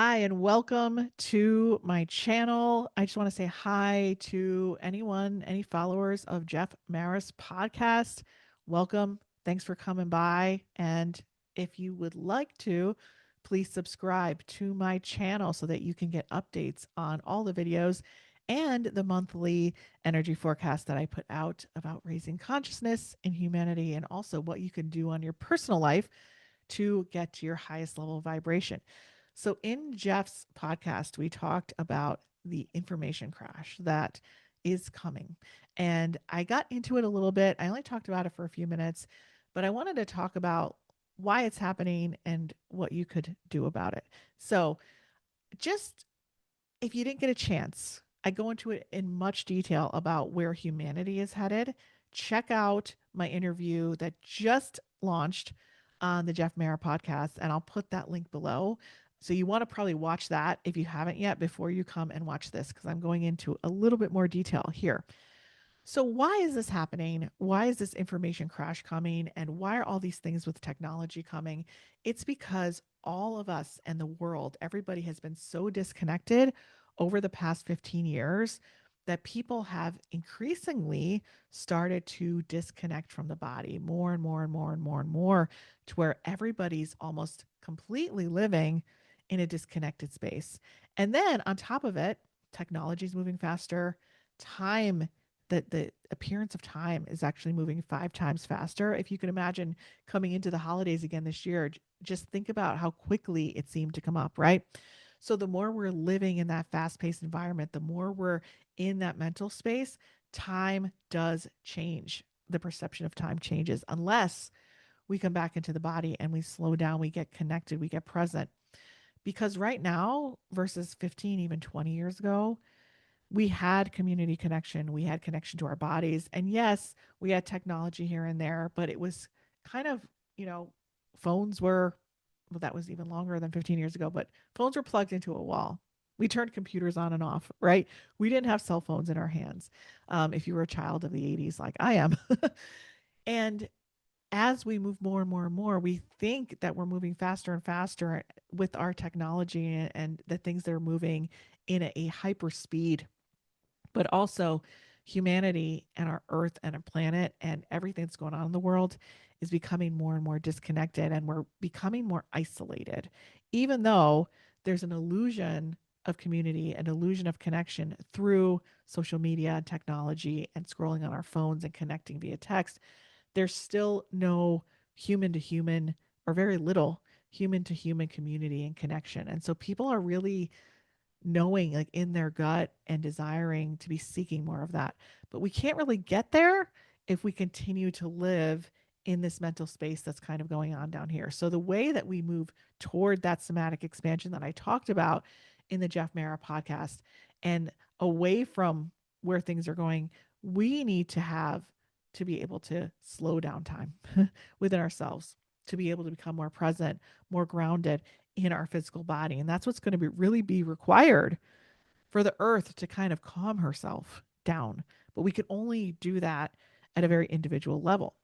Hi, and welcome to my channel. I just want to say hi to anyone, any followers of Jeff Maris podcast. Welcome. Thanks for coming by. And if you would like to, please subscribe to my channel so that you can get updates on all the videos and the monthly energy forecast that I put out about raising consciousness in humanity and also what you can do on your personal life to get to your highest level of vibration. So, in Jeff's podcast, we talked about the information crash that is coming. And I got into it a little bit. I only talked about it for a few minutes, but I wanted to talk about why it's happening and what you could do about it. So, just if you didn't get a chance, I go into it in much detail about where humanity is headed. Check out my interview that just launched on the Jeff Mayer podcast, and I'll put that link below. So you want to probably watch that if you haven't yet before you come and watch this, because I'm going into a little bit more detail here. So, why is this happening? Why is this information crash coming? And why are all these things with technology coming? It's because all of us and the world, everybody has been so disconnected over the past 15 years that people have increasingly started to disconnect from the body more and more and more and more and more to where everybody's almost completely living in a disconnected space. And then on top of it, technology is moving faster, time that the appearance of time is actually moving 5 times faster. If you can imagine coming into the holidays again this year, just think about how quickly it seemed to come up, right? So the more we're living in that fast-paced environment, the more we're in that mental space, time does change. The perception of time changes unless we come back into the body and we slow down, we get connected, we get present. Because right now versus 15, even 20 years ago, we had community connection, we had connection to our bodies. And yes, we had technology here and there, but it was kind of, you know, phones were, well, that was even longer than 15 years ago, but phones were plugged into a wall. We turned computers on and off, right? We didn't have cell phones in our hands. If you were a child of the 80s, like I am. And as we move more and more and more, we think that we're moving faster and faster with our technology and the things that are moving in a hyper speed, but also humanity and our earth and our planet and everything that's going on in the world is becoming more and more disconnected, and we're becoming more isolated, even though there's an illusion of community, an illusion of connection through social media and technology and scrolling on our phones and connecting via text. There's still no human to human, or very little human to human community and connection. And so people are really knowing, like in their gut, and desiring to be seeking more of that. But we can't really get there if we continue to live in this mental space that's kind of going on down here. So the way that we move toward that somatic expansion that I talked about in the Jeff Mara podcast and away from where things are going, we need to have to be able to slow down time within ourselves, to be able to become more present, more grounded in our physical body. And that's what's going to really be required for the earth to kind of calm herself down. But we can only do that at a very individual level.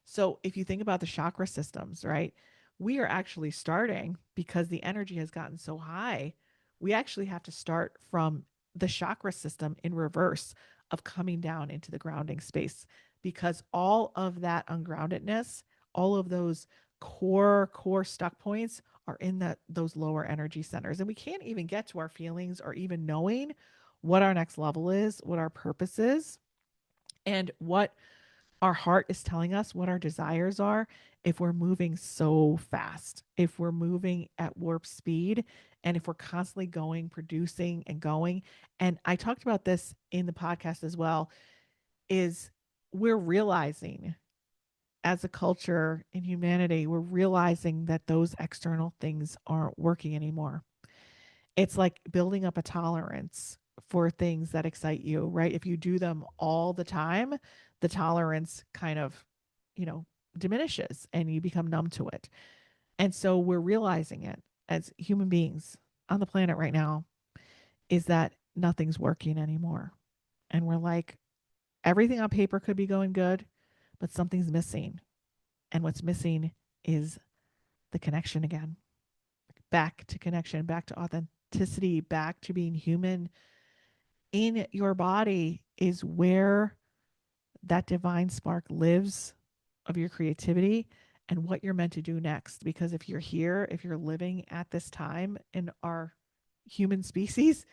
So if you think about the chakra systems, right? We are actually starting, because the energy has gotten so high, we actually have to start from the chakra system in reverse of coming down into the grounding space, because all of that ungroundedness, all of those core stuck points are in those lower energy centers, and we can't even get to our feelings or even knowing what our next level is, what our purpose is, and what our heart is telling us, what our desires are, if we're moving so fast, if we're moving at warp speed, and if we're constantly going, producing and going. And I talked about this in the podcast as well, is we're realizing as a culture in humanity, we're realizing that those external things aren't working anymore. It's like building up a tolerance for things that excite you, right? If you do them all the time, the tolerance kind of, you know, diminishes and you become numb to it. And so we're realizing it as human beings on the planet right now, is that nothing's working anymore. And we're like, everything on paper could be going good, but something's missing. And what's missing is the connection again, back to connection, back to authenticity, back to being human in your body is where that divine spark lives of your creativity and what you're meant to do next. Because if you're here, if you're living at this time in our human species,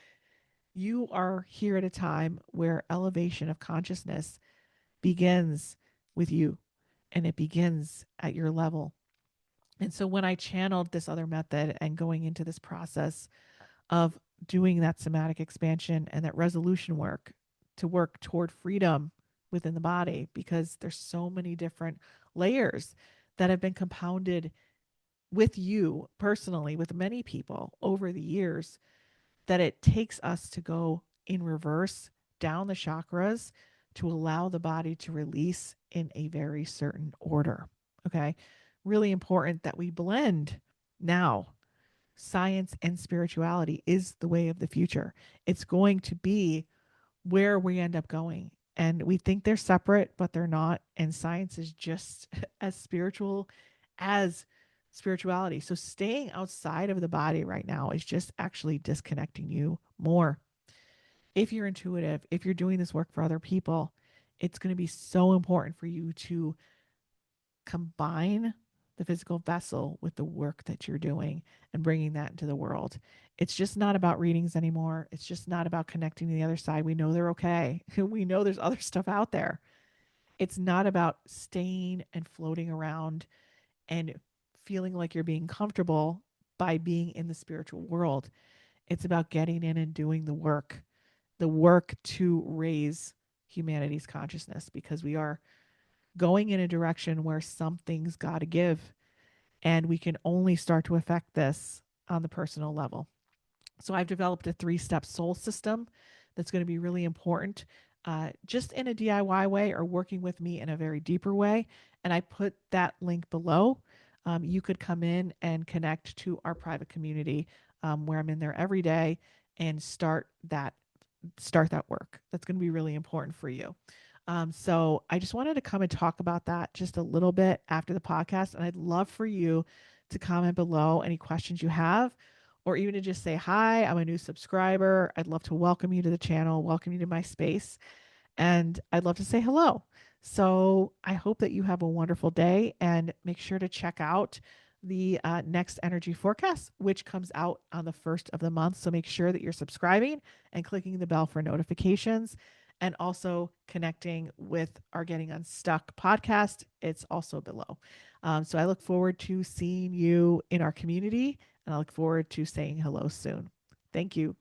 you are here at a time where elevation of consciousness begins with you and it begins at your level. And so when I channeled this other method and going into this process of doing that somatic expansion and that resolution work to work toward freedom within the body, because there's so many different layers that have been compounded with you personally, with many people over the years, that it takes us to go in reverse down the chakras to allow the body to release in a very certain order. Okay. Really important that we blend now. Science and spirituality is the way of the future. It's going to be where we end up going. And we think they're separate, but they're not. And science is just as spiritual as spirituality. So staying outside of the body right now is just actually disconnecting you more. If you're intuitive, if you're doing this work for other people, it's going to be so important for you to combine the physical vessel with the work that you're doing and bringing that into the world. It's just not about readings anymore. It's just not about connecting to the other side. We know they're okay. We know there's other stuff out there. It's not about staying and floating around and feeling like you're being comfortable by being in the spiritual world. It's about getting in and doing the work to raise humanity's consciousness, because we are going in a direction where something's got to give. And we can only start to affect this on the personal level. So I've developed a 3-step soul system that's going to be really important, just in a DIY way or working with me in a very deeper way. And I put that link below. You could come in and connect to our private community, where I'm in there every day and start that work. That's going to be really important for you. So I just wanted to come and talk about that just a little bit after the podcast. And I'd love for you to comment below any questions you have, or even to just say, hi, I'm a new subscriber. I'd love to welcome you to the channel, welcome you to my space, and I'd love to say hello. So I hope that you have a wonderful day, and make sure to check out the next energy forecast, which comes out on the first of the month. So make sure that you're subscribing and clicking the bell for notifications, and also connecting with our Getting Unstuck podcast. It's also below. So I look forward to seeing you in our community, and I look forward to saying hello soon. Thank you.